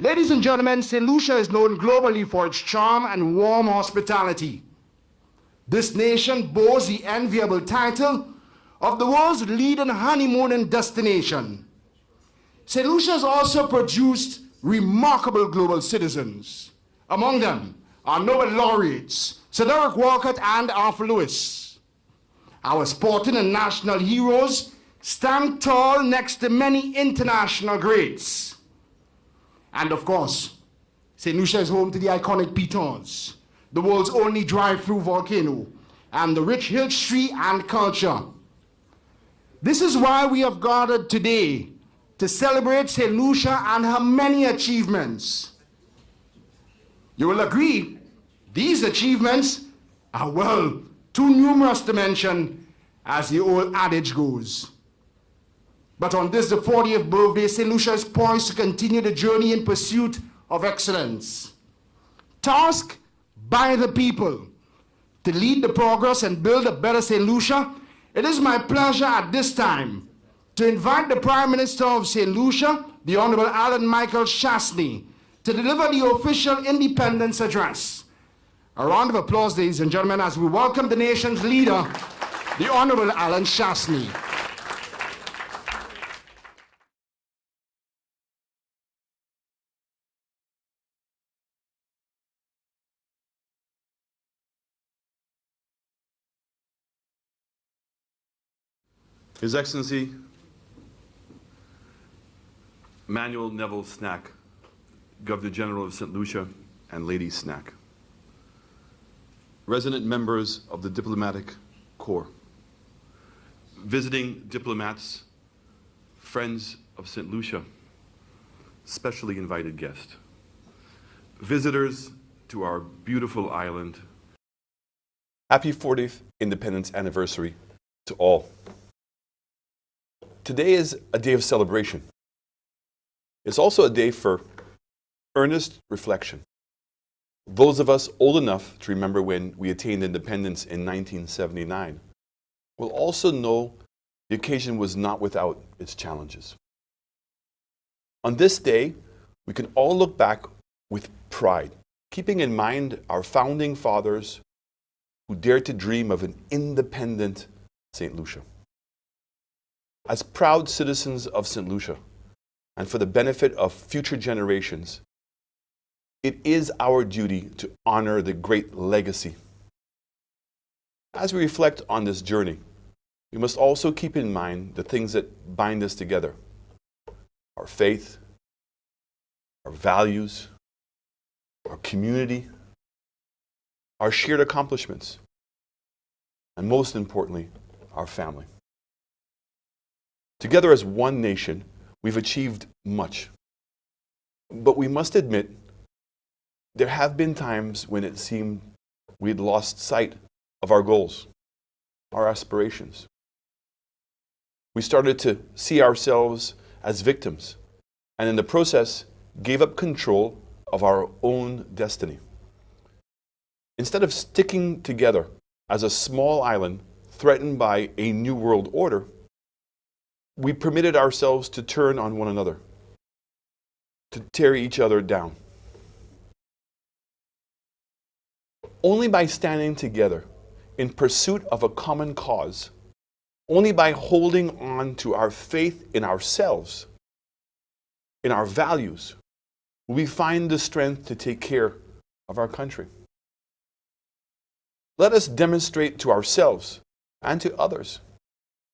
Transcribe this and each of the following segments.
Ladies and gentlemen, St. Lucia is known globally for its charm and warm hospitality. This nation boasts the enviable title of the world's leading honeymooning destination. St. Lucia has also produced remarkable global citizens. Among them are Nobel laureates, Sir Derek Walcott and Arthur Lewis. Our sporting and national heroes stand tall next to many international greats. And of course, St. Lucia is home to the iconic pitons, the world's only drive-through volcano, and the rich history and culture. This is why we have gathered today to celebrate St. Lucia and her many achievements. You will agree, these achievements are, well, too numerous to mention, as the old adage goes. But on this, the 40th birthday, St. Lucia is poised to continue the journey in pursuit of excellence. Tasked by the people to lead the progress and build a better St. Lucia, it is my pleasure at this time to invite the Prime Minister of St. Lucia, the Honorable Alan Michael Chasney, to deliver the official Independence Address. A round of applause, ladies and gentlemen, as we welcome the nation's leader, the Honorable Alan Chasney. His Excellency Manuel Neville Snack, Governor General of St. Lucia, and Lady Snack, resident members of the Diplomatic Corps, visiting diplomats, friends of St. Lucia, specially invited guests, visitors to our beautiful island. Happy 40th Independence Anniversary to all. Today is a day of celebration. It's also a day for earnest reflection. Those of us old enough to remember when we attained independence in 1979 will also know the occasion was not without its challenges. On this day, we can all look back with pride, keeping in mind our founding fathers who dared to dream of an independent St. Lucia. As proud citizens of St. Lucia, and for the benefit of future generations, it is our duty to honor the great legacy. As we reflect on this journey, we must also keep in mind the things that bind us together: our faith, our values, our community, our shared accomplishments, and most importantly, our family. Together as one nation, we've achieved much. But we must admit, there have been times when it seemed we'd lost sight of our goals, our aspirations. We started to see ourselves as victims, and in the process, gave up control of our own destiny. Instead of sticking together as a small island threatened by a new world order, we permitted ourselves to turn on one another, to tear each other down. Only by standing together in pursuit of a common cause, only by holding on to our faith in ourselves, in our values, will we find the strength to take care of our country. Let us demonstrate to ourselves and to others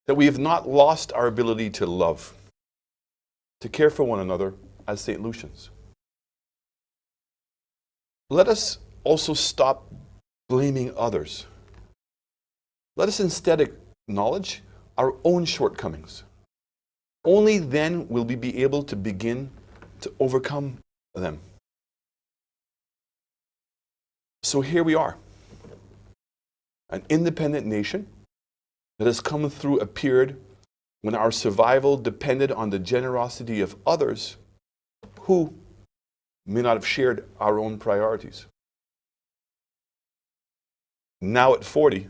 that we have not lost our ability to love, to care for one another as St. Lucians. Let us also stop blaming others. Let us instead acknowledge our own shortcomings. Only then will we be able to begin to overcome them. So here we are, an independent nation that has come through a period when our survival depended on the generosity of others who may not have shared our own priorities. Now at 40,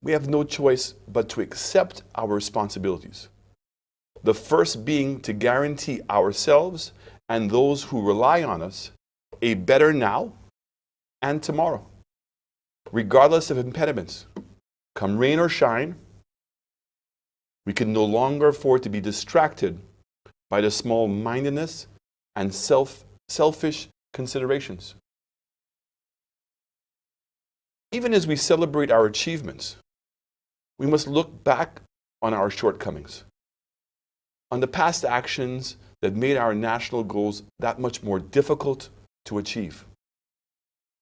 we have no choice but to accept our responsibilities. The first being to guarantee ourselves and those who rely on us a better now and tomorrow, regardless of impediments. Come rain or shine, we can no longer afford to be distracted by the small-mindedness and selfish considerations. Even as we celebrate our achievements, we must look back on our shortcomings, on the past actions that made our national goals that much more difficult to achieve.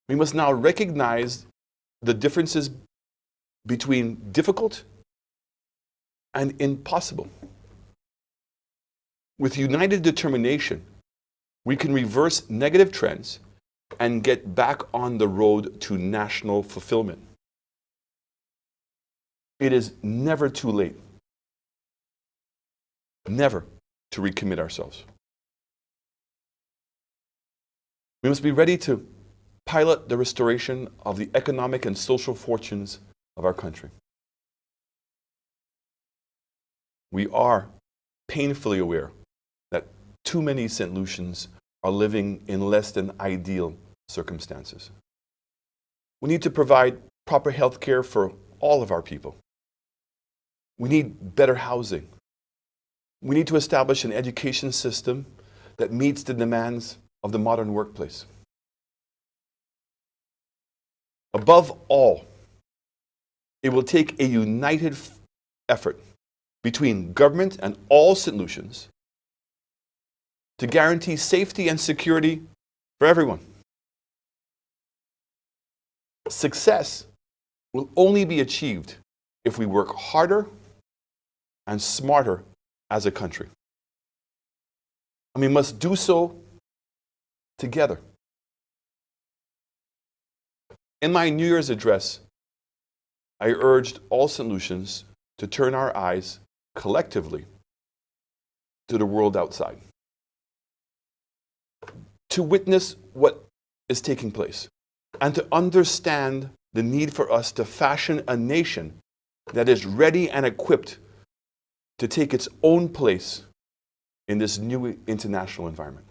We must now recognize the differences between difficult and impossible. With united determination, we can reverse negative trends and get back on the road to national fulfillment. It is never too late, never to recommit ourselves. We must be ready to pilot the restoration of the economic and social fortunes of our country. We are painfully aware that too many St. Lucians are living in less than ideal circumstances. We need to provide proper health care for all of our people. We need better housing. We need to establish an education system that meets the demands of the modern workplace. Above all, it will take a united effort between government and all St. Lucians to guarantee safety and security for everyone. Success will only be achieved if we work harder and smarter as a country. And we must do so together. In my New Year's address, I urged all St. Lucians to turn our eyes collectively to the world outside, to witness what is taking place, and to understand the need for us to fashion a nation that is ready and equipped to take its own place in this new international environment.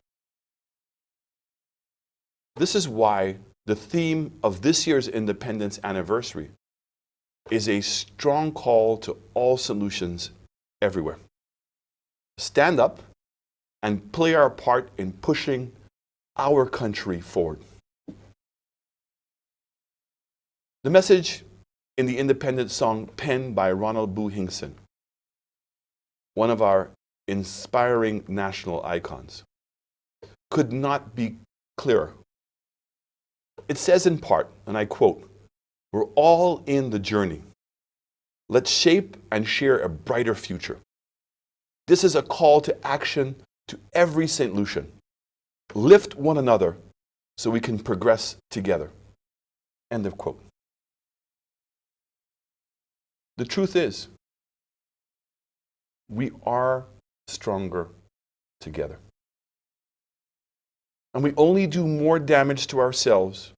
This is why the theme of this year's Independence Anniversary is a strong call to all St. Lucians everywhere. Stand up and play our part in pushing our country forward. The message in the independence song penned by Ronald Boo Hinkson, one of our inspiring national icons, could not be clearer. It says in part, and I quote, "We're all in the journey. Let's shape and share a brighter future." This is a call to action to every St. Lucian. Lift one another so we can progress together. End of quote. The truth is, we are stronger together. And we only do more damage to ourselves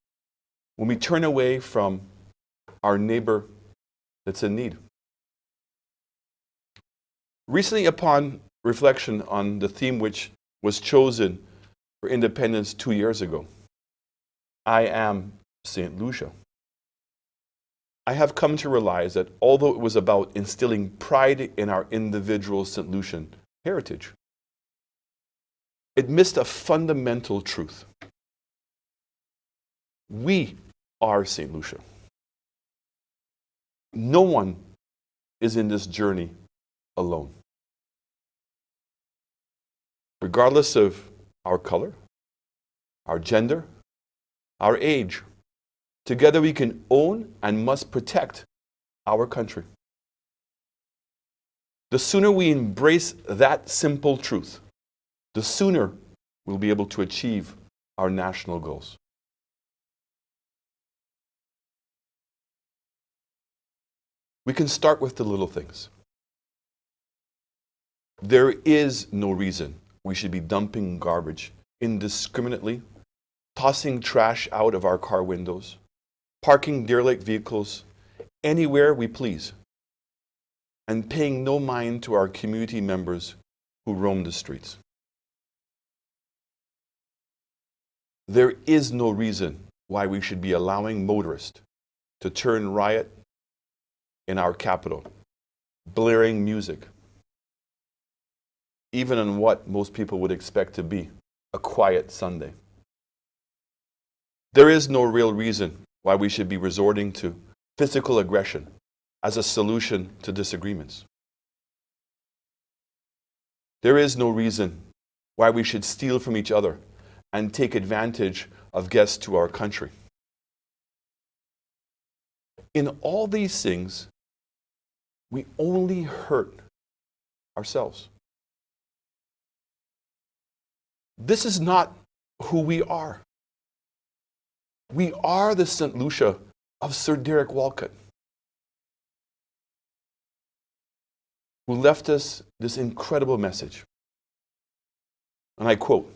when we turn away from our neighbor that's in need. Recently, upon reflection on the theme which was chosen for independence 2 years ago, I am St. Lucia, I have come to realize that although it was about instilling pride in our individual St. Lucian heritage, it missed a fundamental truth. We are St. Lucia. No one is in this journey alone. Regardless of our color, our gender, our age, together we can own and must protect our country. The sooner we embrace that simple truth, the sooner we'll be able to achieve our national goals. We can start with the little things. There is no reason we should be dumping garbage indiscriminately, tossing trash out of our car windows, parking derelict vehicles anywhere we please, and paying no mind to our community members who roam the streets. There is no reason why we should be allowing motorists to turn riot in our capital, blaring music, even on what most people would expect to be a quiet Sunday. There is no real reason why we should be resorting to physical aggression as a solution to disagreements. There is no reason why we should steal from each other and take advantage of guests to our country. In all these things, we only hurt ourselves. This is not who we are. We are the St. Lucia of Sir Derek Walcott, who left us this incredible message. And I quote,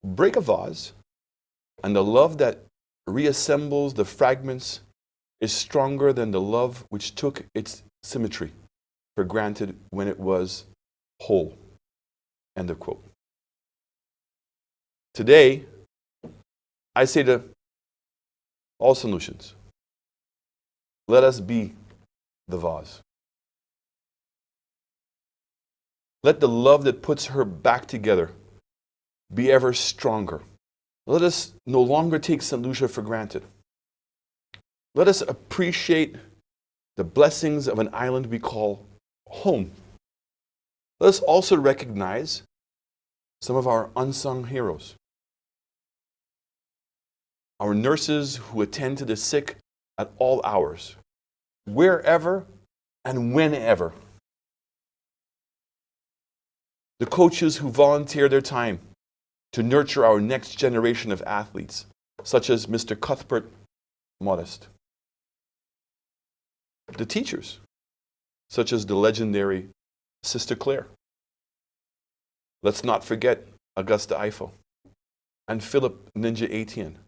"Break a vase, and the love that reassembles the fragments is stronger than the love which took its symmetry for granted when it was whole." End of quote. Today, I say to all solutions, let us be the vase. Let the love that puts her back together be ever stronger. Let us no longer take St. Lucia for granted. Let us appreciate the blessings of an island we call home. Let us also recognize some of our unsung heroes. Our nurses who attend to the sick at all hours, wherever and whenever. The coaches who volunteer their time to nurture our next generation of athletes, such as Mr. Cuthbert Modest. The teachers, such as the legendary Sister Claire. Let's not forget Augusta Eiffel and Philip Ninja Etienne,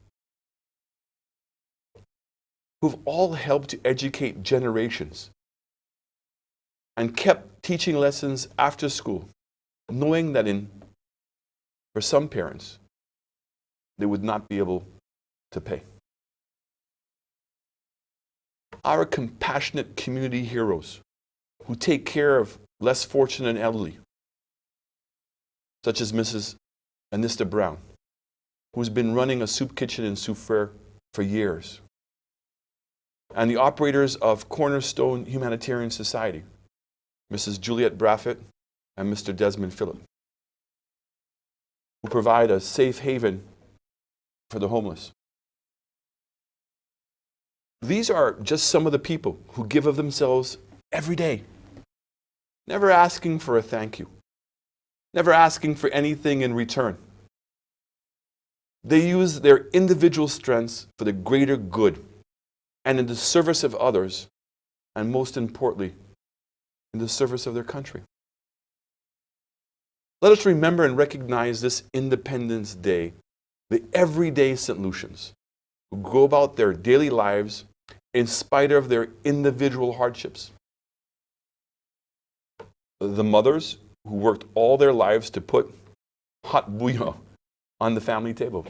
who've all helped to educate generations and kept teaching lessons after school, knowing that for some parents, they would not be able to pay. Our compassionate community heroes who take care of less fortunate and elderly, such as Mrs. Anista Brown, who's been running a soup kitchen in Soufriere for years, and the operators of Cornerstone Humanitarian Society, Mrs. Juliette Braffett and Mr. Desmond Phillip, who provide a safe haven for the homeless. These are just some of the people who give of themselves every day, never asking for a thank you, never asking for anything in return. They use their individual strengths for the greater good and in the service of others, and most importantly, in the service of their country. Let us remember and recognize this Independence Day, the everyday St. Lucians who go about their daily lives in spite of their individual hardships. The mothers who worked all their lives to put hot bouillon on the family table.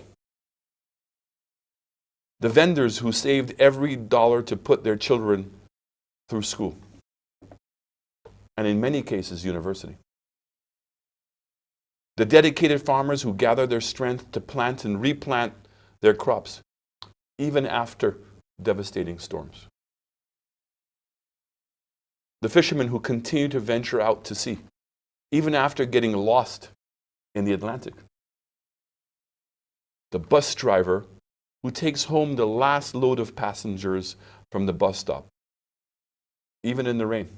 The vendors who saved every dollar to put their children through school, and in many cases, university. The dedicated farmers who gather their strength to plant and replant their crops, even after devastating storms. The fishermen who continue to venture out to sea, even after getting lost in the Atlantic. The bus driver who takes home the last load of passengers from the bus stop, even in the rain.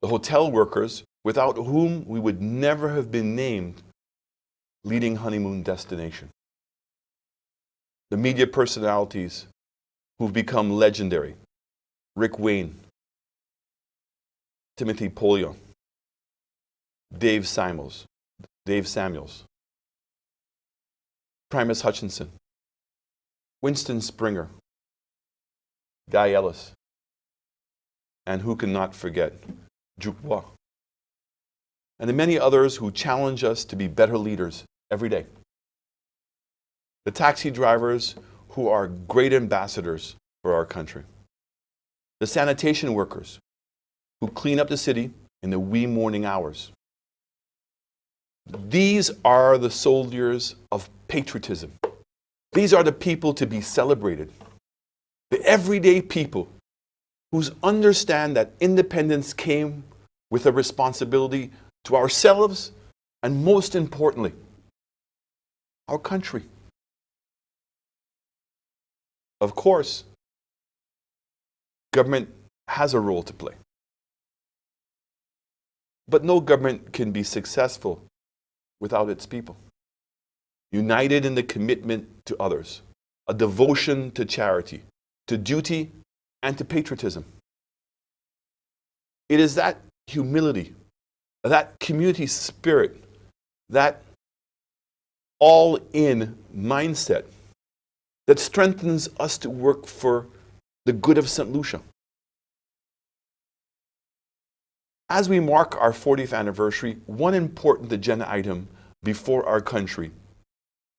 The hotel workers, without whom we would never have been named leading honeymoon destination. The media personalities who've become legendary, Rick Wayne, Timothy Polion, Dave Samuels, Primus Hutchinson, Winston Springer, Guy Ellis, and who can not forget, Dubois, and the many others who challenge us to be better leaders every day. the taxi drivers who are great ambassadors for our country, the sanitation workers who clean up the city in the wee morning hours. These are the soldiers of patriotism. These are the people to be celebrated. The everyday people who understand that independence came with a responsibility to ourselves and, most importantly, our country. Of course, government has a role to play. But no government can be successful without its people. United in the commitment to others, a devotion to charity, to duty, and to patriotism. It is that humility, that community spirit, that all-in mindset that strengthens us to work for the good of St. Lucia. As we mark our 40th anniversary, one important agenda item before our country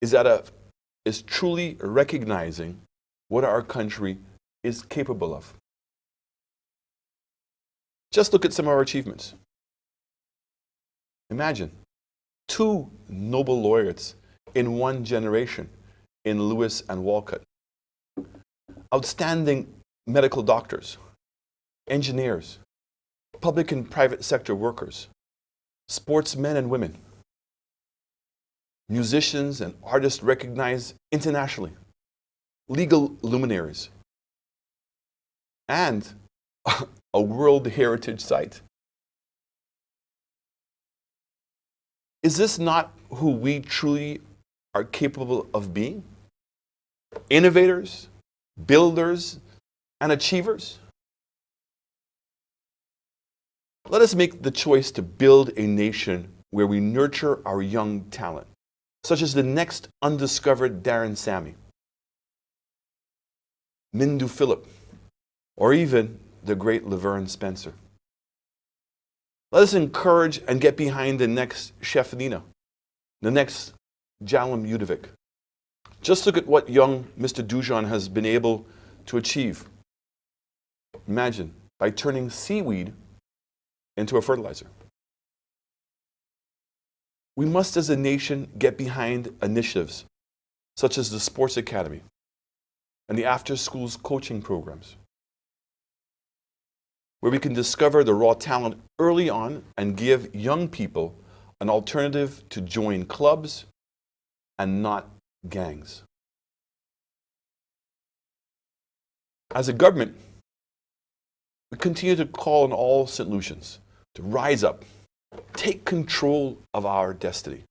is truly recognizing what our country is capable of. Just look at some of our achievements. Imagine 2 Nobel laureates in one generation in Lewis and Walcott. Outstanding medical doctors, engineers, public and private sector workers, sportsmen and women, musicians and artists recognized internationally, legal luminaries, and a World Heritage Site. Is this not who we truly are capable of being? Innovators, builders, and achievers? Let us make the choice to build a nation where we nurture our young talent, such as the next undiscovered Darren Sammy, Mindu Philip, or even the great Laverne Spencer. Let us encourage and get behind the next Chef Nina, the next Jalam Udovic. Just look at what young Mr. Dujon has been able to achieve. Imagine, by turning seaweed into a fertilizer. We must, as a nation, get behind initiatives such as the Sports Academy and the after-schools coaching programs, where we can discover the raw talent early on and give young people an alternative to join clubs and not gangs. As a government, we continue to call on all St. Lucians to rise up, take control of our destiny,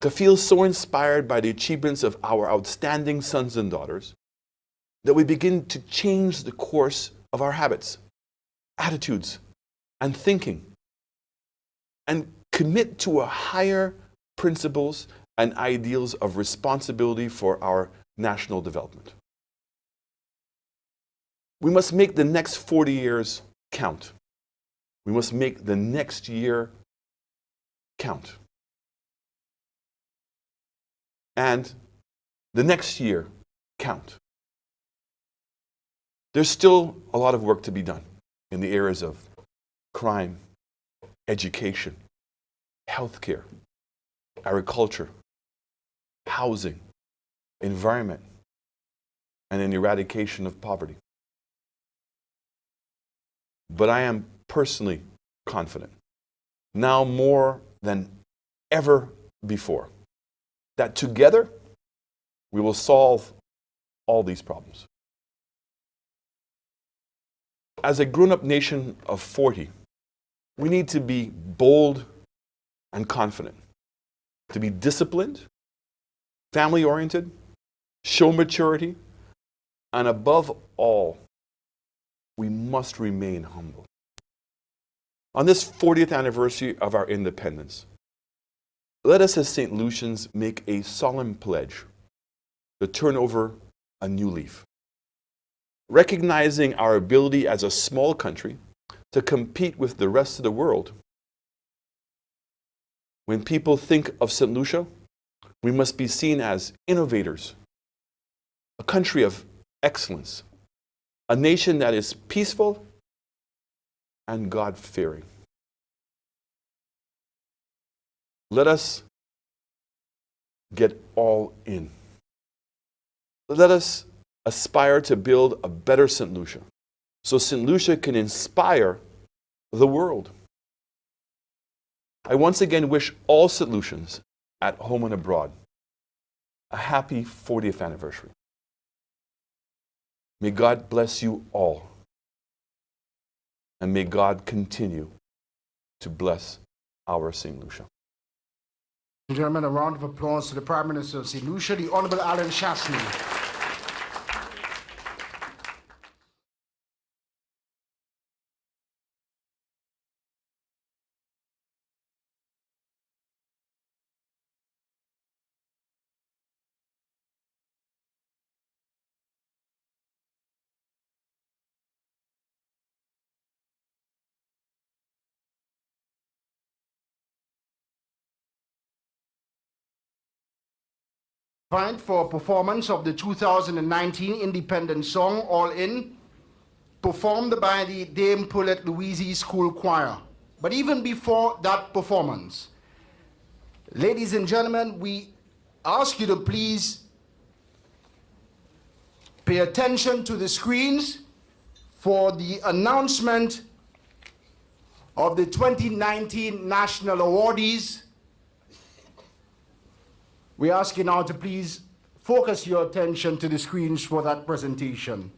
to feel so inspired by the achievements of our outstanding sons and daughters that we begin to change the course of our habits, attitudes, and thinking, and commit to a higher principles and ideals of responsibility for our national development. We must make the next 40 years count. We must make the next year count. And the next year count. There's still a lot of work to be done in the areas of crime, education, healthcare, agriculture, housing, environment, and in the eradication of poverty. But I am personally confident, now more than ever before, that together we will solve all these problems. As a grown-up nation of 40, we need to be bold and confident, to be disciplined, family-oriented, show maturity, and above all, we must remain humble. On this 40th anniversary of our independence, let us as St. Lucians make a solemn pledge to turn over a new leaf, recognizing our ability as a small country to compete with the rest of the world. When people think of St. Lucia, we must be seen as innovators, a country of excellence, a nation that is peaceful and God-fearing. Let us get all in. Let us aspire to build a better St. Lucia, so St. Lucia can inspire the world. I once again wish all St. Lucians at home and abroad a happy 40th anniversary. May God bless you all, and may God continue to bless our St. Lucia. Ladies and gentlemen, a round of applause to the Prime Minister of St. Lucia, the Honorable Alan Chasney. For performance of the 2019 independent song, All In, performed by the Dame Paulette Louise School Choir. But even before that performance, ladies and gentlemen, we ask you to please pay attention to the screens for the announcement of the 2019 National Awardees. We ask you now to please focus your attention to the screens for that presentation.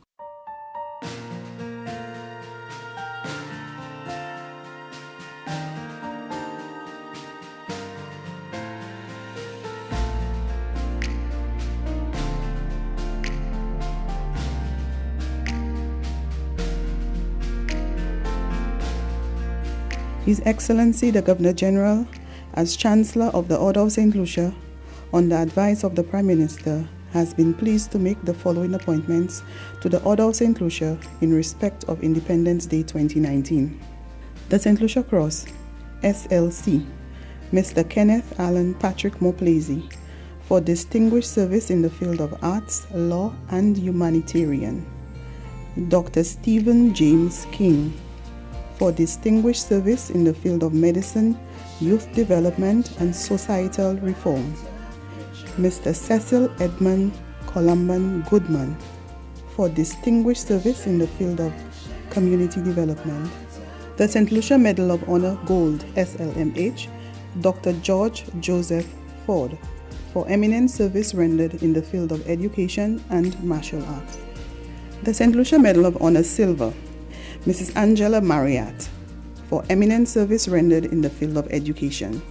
His Excellency the Governor-General, as Chancellor of the Order of St. Lucia, on the advice of the Prime Minister, has been pleased to make the following appointments to the Order of St. Lucia in respect of Independence Day 2019. The St. Lucia Cross, SLC, Mr. Kenneth Allen Patrick Moplesey, for distinguished service in the field of arts, law, and humanitarian. Dr. Stephen James King, for distinguished service in the field of medicine, youth development, and societal reform. Mr. Cecil Edmund Columban Goodman, for distinguished service in the field of community development. The St. Lucia Medal of Honor Gold, SLMH, Dr. George Joseph Ford, for eminent service rendered in the field of education and martial arts. The St. Lucia Medal of Honor Silver, Mrs. Angela Marriott, for eminent service rendered in the field of education.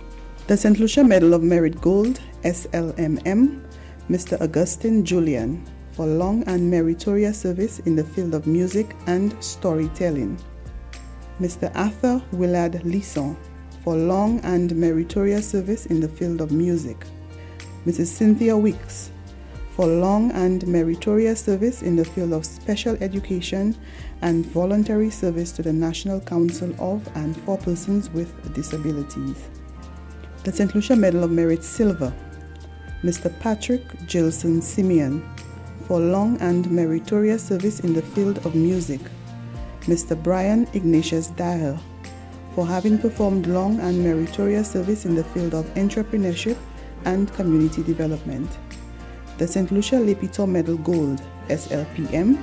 The St. Lucia Medal of Merit Gold, SLMM, Mr. Augustine Julian, for long and meritorious service in the field of music and storytelling. Mr. Arthur Willard Lisson, for long and meritorious service in the field of music. Mrs. Cynthia Wicks, for long and meritorious service in the field of special education and voluntary service to the National Council of and for persons with disabilities. The St. Lucia Medal of Merit Silver, Mr. Patrick Gilson Simeon, for long and meritorious service in the field of music. Mr. Brian Ignatius Dyer, for having performed long and meritorious service in the field of entrepreneurship and community development. The St. Lucia Lepitor Medal Gold, SLPM,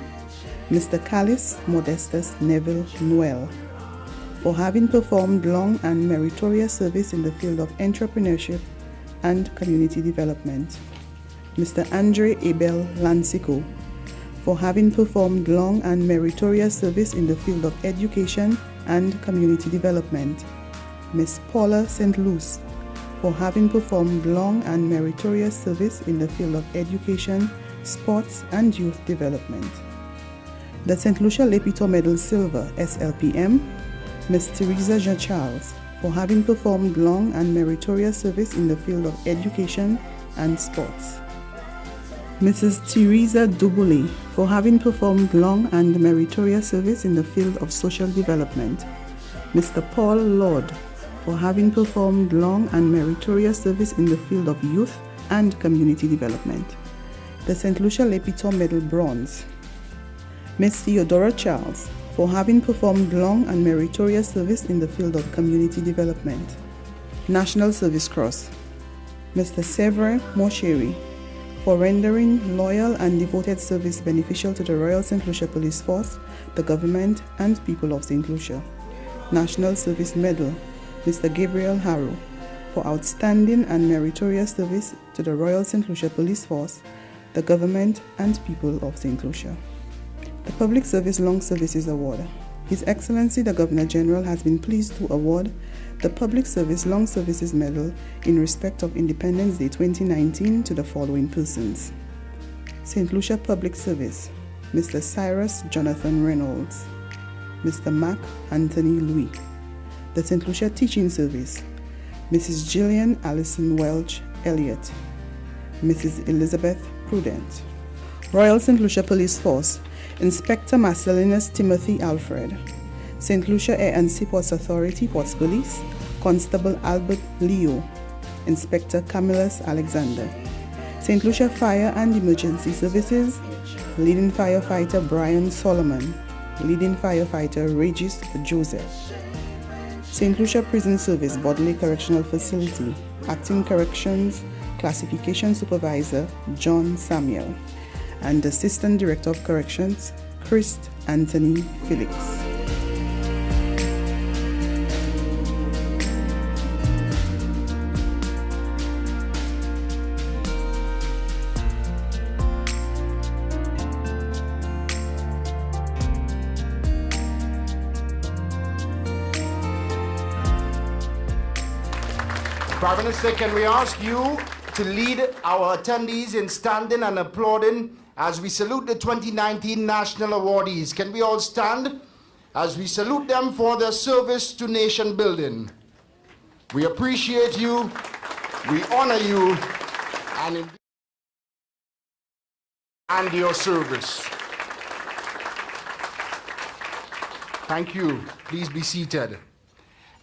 Mr. Callis Modestus Neville Noel, for having performed long and meritorious service in the field of entrepreneurship and community development. Mr. Andre Abel Lansico, for having performed long and meritorious service in the field of education and community development. Ms. Paula St. Luce, for having performed long and meritorious service in the field of education, sports, and youth development. The St. Lucia Lepitor Medal Silver, SLPM, Ms. Teresa Jean-Charles, for having performed long and meritorious service in the field of education and sports. Mrs. Teresa Duboulet, for having performed long and meritorious service in the field of social development. Mr. Paul Lord, for having performed long and meritorious service in the field of youth and community development. the St. Lucia Lepito Medal Bronze. Miss Theodora Charles, for having performed long and meritorious service in the field of community development. National Service Cross. Mr. Severin Mosheri, for rendering loyal and devoted service beneficial to the Royal St. Lucia Police Force, the government, and people of St. Lucia. National Service Medal, Mr. Gabriel Harrow, for outstanding and meritorious service to the Royal St. Lucia Police Force, the government, and people of St. Lucia. The Public Service Long Services Award. His Excellency the Governor General has been pleased to award the Public Service Long Services Medal in respect of Independence Day 2019 to the following persons. St. Lucia Public Service, Mr. Cyrus Jonathan Reynolds, Mr. Mac Anthony Louis. The St. Lucia Teaching Service, Mrs. Gillian Allison Welch Elliott, Mrs. Elizabeth Prudent. Royal St. Lucia Police Force, Inspector Marcellinus Timothy Alfred. St. Lucia Air and Seaports Authority Ports Police, Constable Albert Leo, Inspector Camillus Alexander. St. Lucia Fire and Emergency Services, Leading Firefighter Brian Solomon, Leading Firefighter Regis Joseph. St. Lucia Prison Service Bodley Correctional Facility, Acting Corrections Classification Supervisor John Samuel, and Assistant Director of Corrections Christ Anthony Felix. Prime Minister, can we ask you to lead our attendees in standing and applauding as we salute the 2019 National Awardees? Can we all stand as we salute them for their service to nation building? We appreciate you, we honor you, and your service. Thank you. Please be seated.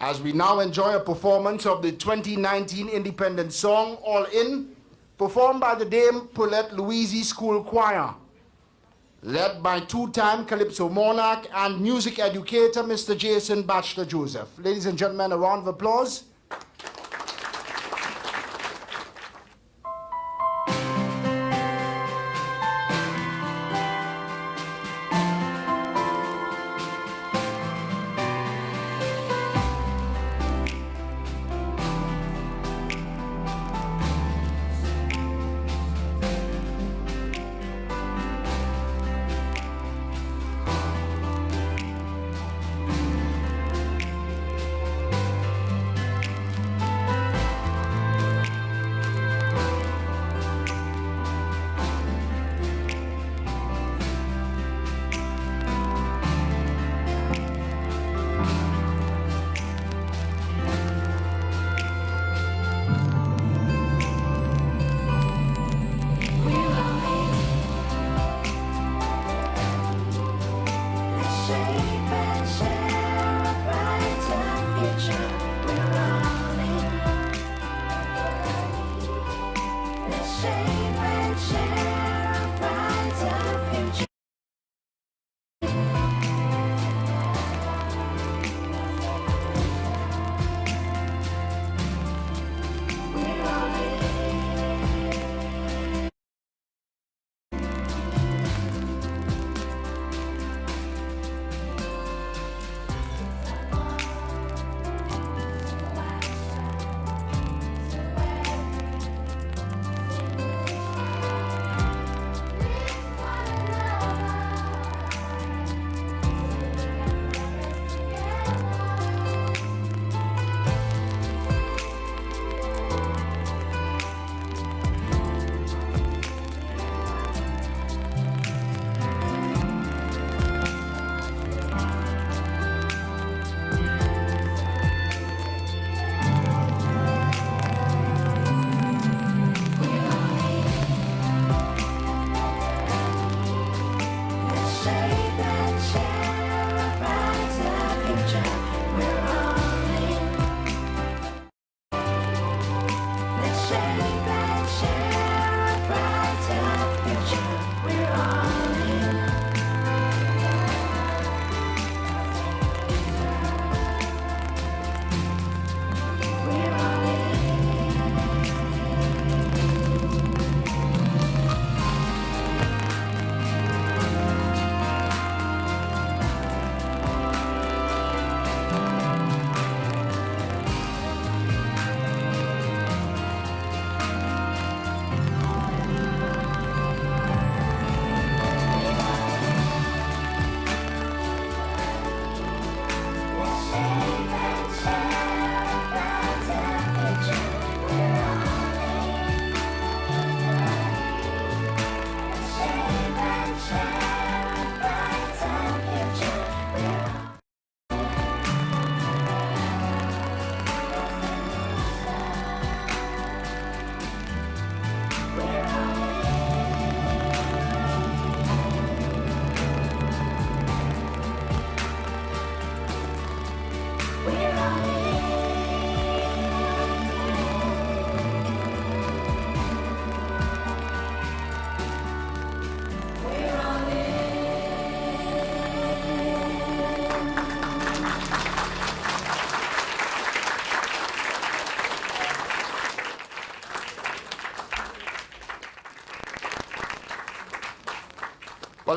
As we now enjoy a performance of the 2019 Independence Song, All In, performed by the Dame Paulette Louise School Choir, led by two-time Calypso monarch and music educator, Mr. Jason Batchelor Joseph. Ladies and gentlemen, a round of applause.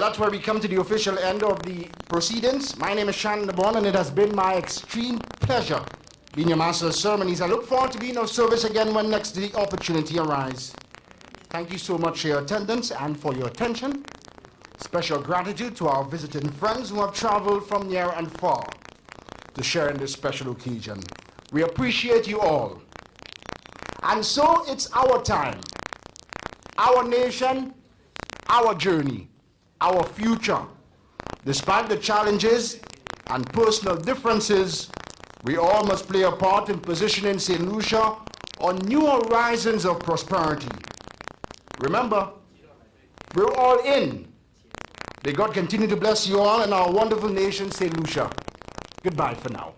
that's where we come to the official end of the proceedings. My name is Shannon DeBon, and it has been my extreme pleasure being your master of ceremonies. I look forward to being of service again when next the opportunity arises. Thank you so much for your attendance and for your attention. Special gratitude to our visiting friends who have traveled from near and far to share in this special occasion. We appreciate you all. And so it's our time, our nation, our journey, our future. Despite the challenges and personal differences, we all must play a part in positioning St. Lucia on new horizons of prosperity. Remember, we're all in. May God continue to bless you all and our wonderful nation, St. Lucia. Goodbye for now.